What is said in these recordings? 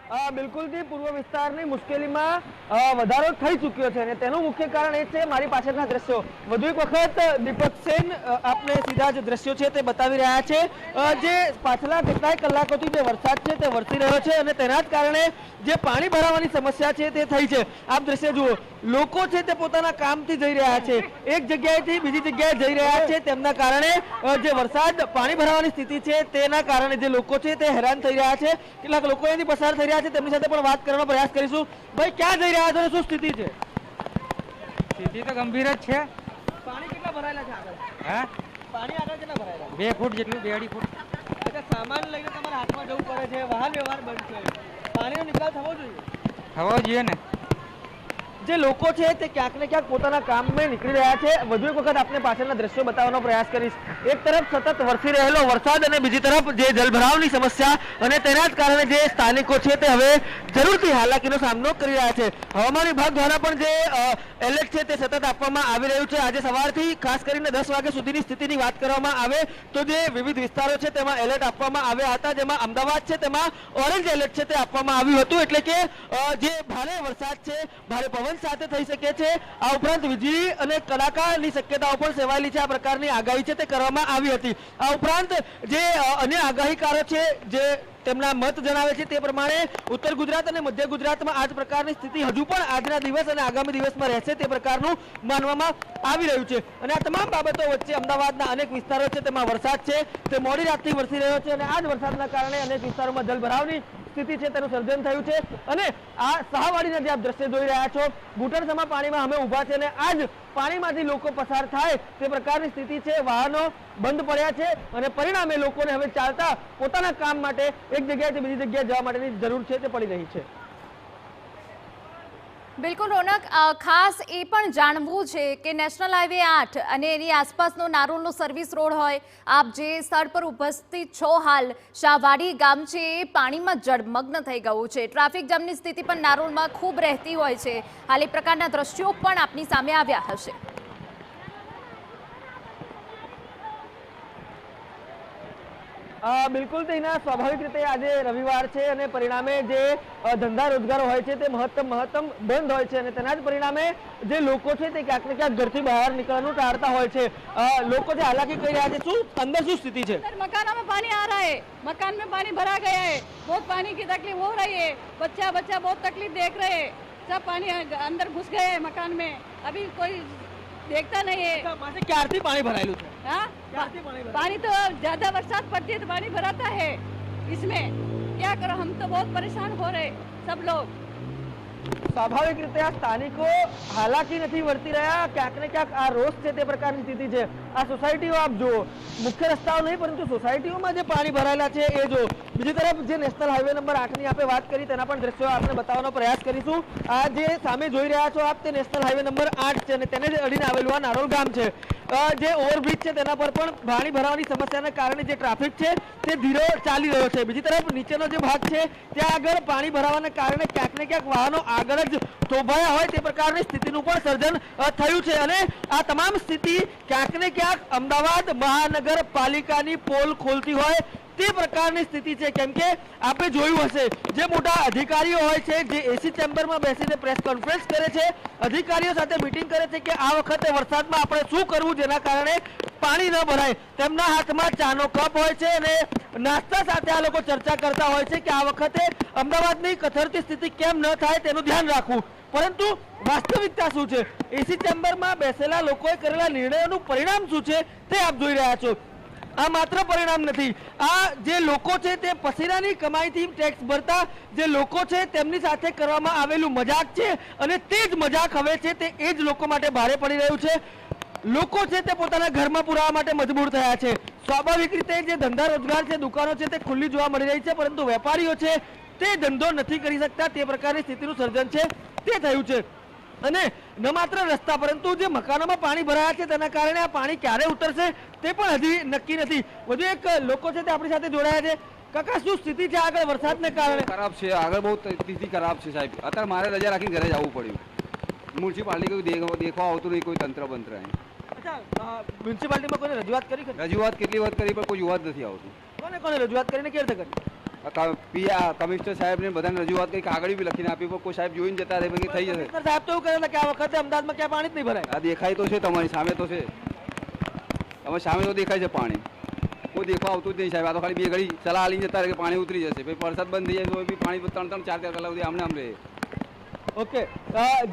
બિલકુલથી પૂર્વ વિસ્તારની મુશ્કેલીમાં વધારો થઈ ચૂક્યો છે અને તેનું મુખ્ય કારણ એ છે મારી પાછળના દ્રશ્યો. વધુ એક વખત દીપક સેન આપને સીધા જ દ્રશ્યો છે તે બતાવી રહ્યા છે. જે પાછલા કેટલાય કલાકોથી જે વરસાદ છે તે વરસી રહ્યો છે અને તેના જ કારણે જે પાણી ભરાવાની સમસ્યા છે તે થઈ છે. આપ દ્રશ્ય જુઓ, લોકો છે તે પોતાના કામથી જઈ રહ્યા છે, એક જગ્યાએથી બીજી જગ્યાએ જઈ રહ્યા છે. તેમના કારણે જે વરસાદ પાણી ભરાવાની સ્થિતિ છે તેના કારણે જે લોકો છે તે હેરાન થઈ રહ્યા છે. કેટલાક લોકો અહીંથી પસાર થઈ રહ્યા છે, તેમની સાથે પણ વાત કરવાનો પ્રયાસ કરીશું. ભાઈ, ક્યાં જઈ રહ્યા છો અને શું સ્થિતિ છે? સ્થિતિ તો ગંભીર જ છે. પાણી કેટલા ભરાયેલા છે આગળ? હા, પાણી આગળ કેટલા ભરાયેલા? 2 ફૂટ જેટલું, 2-2.5 ફૂટ. એટલે સામાન લઈને તમારે હાથમાં જવું પડે છે, વાહન વ્યવહાર બંધ છે. પાણીનો નિકાલ થવો જોઈએ. થવો જોઈએ ને. જે લોકો છે તે ક્યાંક ને ક્યાંક પોતાના કામમાં નીકળી રહ્યા છે. વધુ એક વખત આપને પાછળના દ્રશ્યો બતાવવાનો પ્રયાસ કરીશ. એક તરફ સતત વરસી રહેલો વરસાદ અને બીજી તરફ જે જલભરાવની સમસ્યા અને તેના જ કારણે જે સ્થાનિકો છે તે હવે જરૂરથી હાલાકીનો સામનો કરી રહ્યા છે. હવામાન વિભાગ દ્વારા પણ જે એલર્ટ છે તે સતત આપવામાં આવી રહ્યું છે. આજે સવારથી ખાસ કરીને 10 વાગ્યા સુધીની સ્થિતિની વાત કરવામાં આવે તો જે વિવિધ વિસ્તારો છે તેમાં એલર્ટ આપવામાં આવ્યા હતા, જેમાં અમદાવાદ છે તેમાં ઓરેન્જ એલર્ટ છે તે આપવામાં આવ્યું હતું. એટલે કે જે ભારે વરસાદ છે, ભારે પવન સાથે થઈ શકે છે. આ ઉપરાંત વીજળી અને કડાકાની શક્યતાઓ પણ સેવાયેલી છે. આ પ્રકારની આગાહી છે તે કરવામાં આવી હતી. આ ઉપરાંત જે અન્ય આગાહીકારો છે જે તેમના મત જણાવે છે તે પ્રમાણે ઉત્તર ગુજરાત અને મધ્ય ગુજરાતમાં આ જ પ્રકારની સ્થિતિ હજુ પણ આજના દિવસ અને આગામી દિવસમાં રહેશે તે પ્રકારનું માનવામાં આવી રહ્યું છે. અને આ તમામ બાબતો વચ્ચે અમદાવાદના અનેક વિસ્તારો છે તેમાં વરસાદ છે તે મોડી રાતથી વરસી રહ્યો છે અને આ જ વરસાદના કારણે અનેક વિસ્તારોમાં જલભરાવની સ્થિતિ છે તેનું સર્જન થયું છે. અને આ શાહવાડીના જે આપ દ્રશ્ય જોઈ રહ્યા છો, ઘૂંટણસમા પાણીમાં અમે ઊભા છે અને આ જ પાણીમાંથી લોકો પસાર થાય તે પ્રકારની સ્થિતિ છે. વાહનો બંધ પડ્યા છે અને પરિણામે લોકોને હવે ચાલતા પોતાના કામ માટે એક જગ્યાએથી બીજી જગ્યાએ જવા માટેની જરૂર છે તે પડી રહી છે. બિલકુલ રોનક, ખાસ એ પણ જાણવું છે કે નેશનલ હાઈવે 8 અને એની આસપાસનો નારોલનો સર્વિસ રોડ હોય, આપ જે સ્થળ પર ઉપસ્થિત છો હાલ, શાહવાડી ગામ છે એ પાણીમાં જળમગ્ન થઈ ગયું છે. ટ્રાફિક જામની સ્થિતિ પણ નારોલમાં ખૂબ રહેતી હોય છે. હાલ એ પ્રકારના દ્રશ્યો પણ આપની સામે આવ્યા હશે. બિલકુલ તેના સ્વાભાવિક રીતે આજે રવિવાર છે અને પરિણામે જે ધંધા રોજગારો હોય છે તે મહત્તમ બંધ હોય છે અને તેના જ પરિણામે જે લોકો છે તે ક્યાંક ને ક્યાંક ઘરથી બહાર નીકળવાનું ટાળતા હોય છે. લોકો જે હાલાકી કરી રહ્યા છે, શું અંદર શું સ્થિતિ છે? मकानों में पानी आ रहा है, मकान में पानी भरा गया है, बहुत पानी की तकलीफ हो रही है, बच्चा बहुत तकलीफ देख रहे हैं, सब पानी अंदर घुस गए हैं मकान में, अभी कोई देखता नहीं है. ક્યારથી પાણી ભરાયેલું છે? हाँ, पानी तो ज्यादा बरसात पड़ती है तो पानी भराता है इसमें. क्या करो, हम तो बहुत परेशान हो रहे सब लोग. સ્વાભાવિક રીતે આ સ્થાનિકો હાલાકી નથી વર્તી રહ્યા, ક્યાંક ને ક્યાંક આ રોષ છે તે પ્રકારની સ્થિતિ છે. આ સોસાયટીઓ આપ જુઓ, મુખ્ય રસ્તાઓ નહીં પરંતુ સોસાયટીઓમાં જે પાણી ભરાયેલા છે એ જો. બીજી તરફ જે નેશનલ હાઈવે નંબર 8 ની આપણે વાત કરી તેના પણ દ્રશ્યો આપણે બતાવવાનો પ્રયાસ કરીશું. આ જે સામે જોઈ રહ્યા છો આપ તે નેશનલ હાઈવે નંબર 8 છે અને તેને જ અડીને આવેલું આ નારોલ ગામ છે. જે ઓવરબ્રિજ છે તેના પર પણ પાણી ભરાવાની સમસ્યાના કારણે જે ટ્રાફિક છે તે ધીરો ચાલી રહ્યો છે. બીજી તરફ નીચેનો જે ભાગ છે ત્યાં આગળ પાણી ભરાવાના કારણે ક્યાંક ને ક્યાંક વાહનો આગળ જ થોભાયા હોય તે પ્રકારની સ્થિતિનું પણ સર્જન થયું છે. અને આ તમામ સ્થિતિ ક્યાંક ને ક્યાંક અમદાવાદ મહાનગરપાલિકાની પોલ ખોલતી હોય તે પ્રકારની સ્થિતિ છે. કેમ કે આપણે જોયું હશે જે મોટા અધિકારીઓ હોય છે જે એસી ચેમ્બરમાં બેસીને પ્રેસ કોન્ફરન્સ કરે છે, અધિકારીઓ સાથે મીટિંગ કરે છે કે આ વખતે વરસાદમાં આપણે શું કરવું જેના કારણે પાણી ન ભરાય. તેમના હાથમાં ચાનો કપ હોય છે અને નાસ્તા સાથે આ લોકો ચર્ચા કરતા હોય છે કે આ વખતે અમદાવાદની કથળતી સ્થિતિ કેમ ન થાય તેનું ધ્યાન રાખવું. પરંતુ વાસ્તવિકતા શું છે? એસી ચેમ્બરમાં બેસેલા લોકોએ કરેલા નિર્ણયોનું પરિણામ શું છે તે આપ જોઈ રહ્યા છો. આ માત્ર પરિણામ નથી, આ જે લોકો છે તે પસીનાની કમાઈથી ટેક્સ ભરતા જે લોકો છે તેમની સાથે કરવામાં આવેલું મજાક છે અને તે જ મજાક હવે છે તે એ જ લોકો માટે ભારે પડી રહ્યું છે. લોકો છે તે પોતાના ઘરમાં પુરાવા માટે મજબૂર થયા છે. સ્વાભાવિક રીતે જે ધંધા રોજગાર છે, દુકાનો છે તે ખુલ્લી જોવા મળી રહી છે પરંતુ વેપારીઓ છે તે ધંધો નથી કરી શકતા તે પ્રકારની સ્થિતિનું સર્જન છે તે થયું છે. અને ન માત્ર રસ્તા પરંતુ જે મકાનોમાં પાણી ભરાયા છે તેના કારણે આ પાણી ક્યારે ઉતરશે તે પણ હજી નક્કી નથી. વધુ એક લોકો છે તે આપણી સાથે જોડાયા છે. કાકા, શું સ્થિતિ છે આગળ વરસાદને કારણે? ખરાબ છે, આગળ બહુ સ્થિતિ ખરાબ છે સાહેબ. અત્યારે મારે રજા રાખીને ઘરે જવું પડ્યું. મ્યુનિસિપાલિટી કોઈ દેખવા આવતું નહીં, કોઈ તંત્ર બંત્ર અહીં. અચ્છા, મ્યુનિસિપાલિટીમાં કોઈને રજૂઆત કરી? રજૂઆત કેટલી વખત કરી પણ કોઈ જોવા જ નથી આવતું. કોને રજૂઆત કરીને કેવી રીતે કરી? કમિશનર સાહેબને બધાને રજૂઆત કરી, કાગળ બી લખીને આપી, પણ કોઈ સાહેબ જોઈને જતા રહે કે થઈ જશે. કમિશનર સાહેબ તો એવું કહે છે કે આ વખતે અમદાવાદમાં ક્યાં પાણી જ નહીં ભરાય. આ દેખાય તો છે, તમારી સામે તો છે, તમારી સામે તો દેખાય છે પાણી. કોઈ દેખવા આવતું જ નહીં સાહેબ. આ તો ખાલી બે ઘડી સલાહ આલીને જતા રહે કે પાણી ઉતરી જશે, પછી વરસાદ બંધ થઈ જાય તો બી પાણી 3-4 કલાક સુધી આમને આમ રહે. ઓકે,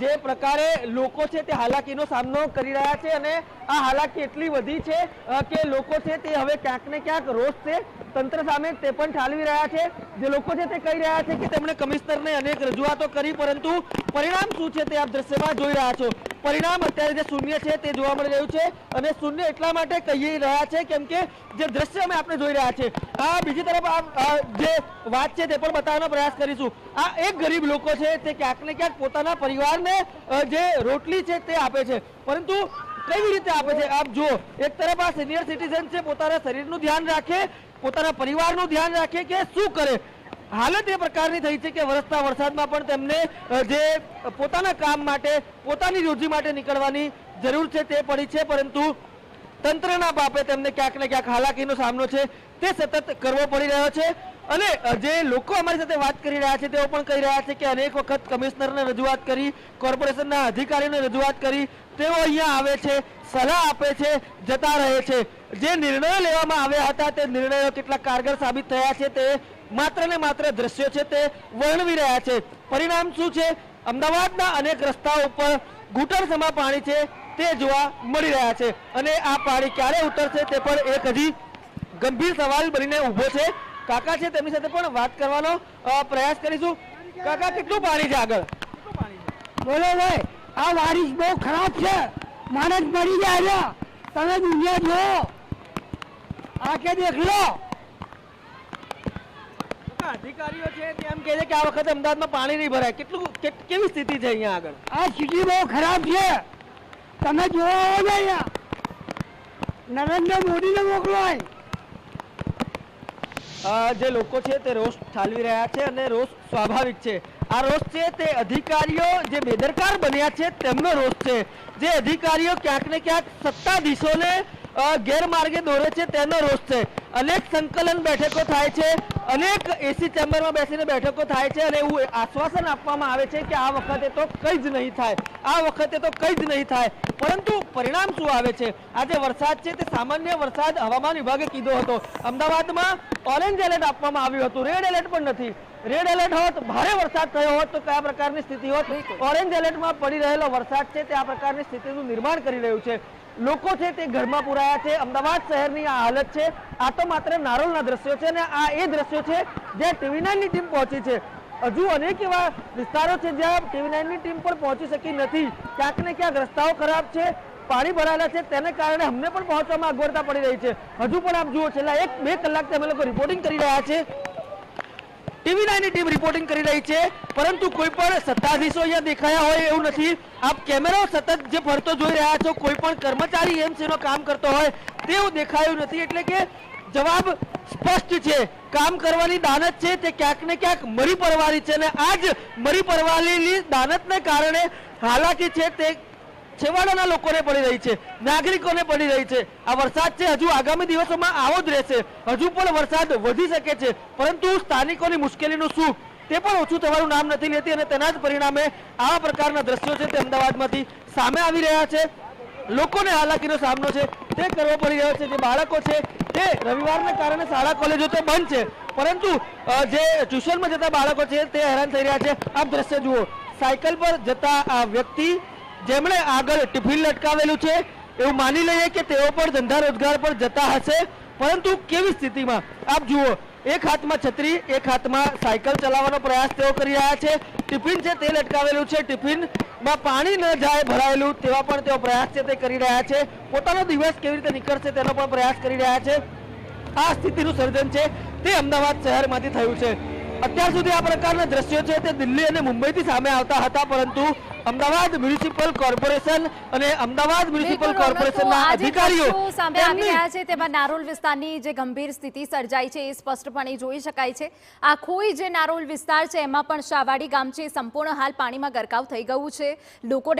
જે પ્રકારે લોકો છે તે હાલાકીનો સામનો કરી રહ્યા છે અને આ હાલાકી એટલી વધી છે કે લોકો છે તે હવે ક્યાંક ને ક્યાંક રોષ છે તંત્ર સામે તે પણ ઠાલવી રહ્યા છે. જે લોકો છે તે કહી રહ્યા છે કે તેમણે કમિશનરને અનેક રજૂઆતો કરી, પરંતુ પરિણામ શું છે તે આપ દ્રશ્યમાં જોઈ રહ્યા છો. પરિણામ અત્યારે જે શૂન્ય છે તે જોવા મળી રહ્યું છે અને શૂન્ય એટલા માટે કહી રહ્યા છે કેમ કે જે દ્રશ્ય અમે આપણે જોઈ રહ્યા છે. આ બીજી તરફ જે વાત છે તે પણ બતાવવાનો પ્રયાસ કરીશું. આ એક ગરીબ લોકો છે તે ક્યાંક ને ક્યાંક પોતાના પરિવારને જે રોટલી છે તે આપે છે, પરંતુ કેવી રીતે આપે છે આપ જુઓ. એક તરફ આ સિનિયર સિટીઝન છે, પોતાના શરીરનું ધ્યાન રાખે, પોતાના પરિવારનું ધ્યાન રાખે કે શું કરે. હાલત એ પ્રકારની થઈ છે કે વરસતા વરસાદમાં પણ તેમને જે પોતાના કામ માટે, પોતાની રોજી માટે નીકળવાની જરૂર છે તે પડી છે, પરંતુ તંત્રના બાપે તેમને ક્યાંક ને ક્યાંક હાલાકીનો સામનો છે તે સતત કરવો પડી રહ્યો છે. અને જે લોકો અમારી સાથે વાત કરી રહ્યા છે તેઓ પણ કહી રહ્યા છે કે અનેક વખત કમિશનરને રજૂઆત કરી, કોર્પોરેશનના અધિકારીઓને રજૂઆત કરી, તેઓ અહીંયા આવે છે, સલાહ આપે છે, જતા રહે છે. જે નિર્ણયો લેવામાં આવ્યા હતા તે નિર્ણયો કેટલા કારગર સાબિત થયા છે તે માત્ર ને માત્ર દ્રશ્યો છે તે વર્ણવી રહ્યા છે. પરિણામ શું છે? અમદાવાદના અનેક રસ્તાઓ ઉપર ઘૂંટણસમા પાણી છે તે જોવા મળી રહ્યા છે અને આ પાણી ક્યારે ઉતરશે તે પણ એક હજી ગંભીર સવાલ બનીને ઊભો છે. કાકા છે તેમની સાથે પણ વાત કરવાનો પ્રયાસ કરીશું. કાકા, કેટલું પાણી છે આગળ? બોલો ભાઈ, આ વારિસ બહુ ખરાબ છે, માણસ મરી જાય છે. તમે દુનિયા જો આંખે દેખ લો. અધિકારીઓ છે તે એમ કહે છે કે આ વખતે અમદાવાદમાં પાણી નહીં ભરાય. કેવી સ્થિતિ છે અહીંયા આગળ? આ સ્થિતિ બહુ ખરાબ છે. તમે જોવા આવો ને અહીંયા, નરેન્દ્ર મોદીને મોકલો. જે લોકો છે તે રોષ ઠાલવી રહ્યા છે અને રોષ સ્વાભાવિક છે. આ રોષ છે તે અધિકારીઓ જે બેદરકાર બન્યા છે તેમનો રોષ છે. જે અધિકારીઓ ક્યાંક ને ક્યાંક સત્તાધીશોને ગેરમાર્ગે દોરે છે તેનો રોષ છે. અનેક સંકલન બેઠકો થાય છે, અનેક એસી ચેમ્બરમાં બેસીને બેઠકો થાય છે અને એવું આશ્વાસન આપવામાં આવે છે કે આ વખતે તો કંઈ જ નહીં થાય, આ વખતે તો કંઈ જ નહીં થાય, પરંતુ પરિણામ શું આવે છે? આજે વરસાદ છે તે સામાન્ય વરસાદ હવામાન વિભાગે કીધો હતો. અમદાવાદમાં ઓરેન્જ એલર્ટ આપવામાં આવ્યું હતું, રેડ એલર્ટ પણ નથી. રેડ એલર્ટ હોત, ભારે વરસાદ થયો હોત તો કયા પ્રકારની સ્થિતિ હોત? ઓરેન્જ એલર્ટમાં પડી રહેલો વરસાદ છે તે આ પ્રકારની સ્થિતિનું નિર્માણ કરી રહ્યું છે. લોકો છે તે ઘરમાં પુરાયા છે. અમદાવાદ શહેરની આ હાલત છે. આ તો માત્ર નારોલના દ્રશ્યો છે અને આ એ દ્રશ્યો છે જ્યાં TV9ની ટીમ પહોંચી છે. હજુ અનેક એવા વિસ્તારો છે જ્યાં TV9ની ટીમ પણ પહોંચી શકી નથી. ક્યાંક ને ક્યાંક રસ્તાઓ ખરાબ છે, પાણી ભરાયેલા છે, તેને કારણે અમને પણ પહોંચવામાં અગવડતા પડી રહી છે. હજુ પણ આપ જુઓ, છેલ્લા 1-2 કલાકથી અમે લોકો રિપોર્ટિંગ કરી રહ્યા છે. TV9ની ટીમ રિપોર્ટિંગ કરી રહી છે, પરંતુ કોઈ પણ સત્તાધીશો અહીંયા દેખાયા હોય એવું નથી. આપ કેમેરો સતત જે ફરતો જોઈ રહ્યા છો, કોઈ પણ કર્મચારી એમસીનો કામ કરતો હોય તેવું દેખાયું નથી. એટલે કે જવાબ સ્પષ્ટ છે, કામ કરવાની દાનત છે તે ક્યાંક ને ક્યાંક મરી પડવાની છે અને આ જ મરી પડવાની દાનતને કારણે હાલાકી છે તે છેવાડાના લોકોને પડી રહી છે, નાગરિકોને પડી રહી છે. આ વરસાદ છે હજુ આગામી દિવસોમાં આવો જ રહેશે. હજુ પણ વરસાદ વધી શકે છે, પરંતુ સ્થાનિકોની મુશ્કેલીનું શું તે પણ ઓછું થવાનું નામ નથી લેતી અને તેના જ પરિણામે આવા પ્રકારના દ્રશ્યો છે તે અમદાવાદમાંથી સામે આવી રહ્યા છે. લોકોને હાલાકીનો સામનો છે તે કરવો પડી રહ્યો છે. જે બાળકો છે તે રવિવારને કારણે શાળા કોલેજો તો બંધ છે, પરંતુ જે ટ્યુશનમાં જતા બાળકો છે તે હેરાન થઈ રહ્યા છે. આપ દ્રશ્ય જુઓ, સાયકલ પર જતા આ વ્યક્તિ જેમણે આગળ ટિફિન લટકાવેલું છે, એવું માની લઈએ કે તેઓ પણ ધંધા રોજગાર પર જતા હશે, પરંતુ કેવી સ્થિતિમાં આપ જુઓ, એક હાથમાં છત્રી, એક હાથમાં સાયકલ ચલાવવાનો પ્રયાસ તેઓ કરી રહ્યા છે. ટિફિન છે તે લટકાવેલું છે, ટિફિનમાં પાણી ન જાય ભરાયેલું તેવા પણ તેઓ પ્રયાસ છે તે કરી રહ્યા છે. પોતાનો દિવસ કેવી રીતે નીકળશે તેનો પણ પ્રયાસ કરી રહ્યા છે. આ સ્થિતિનું સર્જન છે તે અમદાવાદ શહેરમાંથી થયું છે. અત્યાર સુધી આ પ્રકારના દ્રશ્યો છે તે દિલ્હી અને મુંબઈથી સામે આવતા હતા, પરંતુ અમદાવાદ મ્યુનિસિપલ કોર્પોરેશન અને અમદાવાદ મ્યુનિસિપલ કોર્પોરેશનના અધિકારીઓ સામે આવી રહ્યા છે. તેમાં નારોલ વિસ્તારની જે ગંભીર સ્થિતિ સર્જાઈ છે એ સ્પષ્ટપણે જોઈ શકાય છે. આખું જે નારોલ વિસ્તાર છે એમાં પણ શાહવાડી ગામ છે સંપૂર્ણ હાલ પાણીમાં ગરકાવ થઈ ગયું છે. લોકો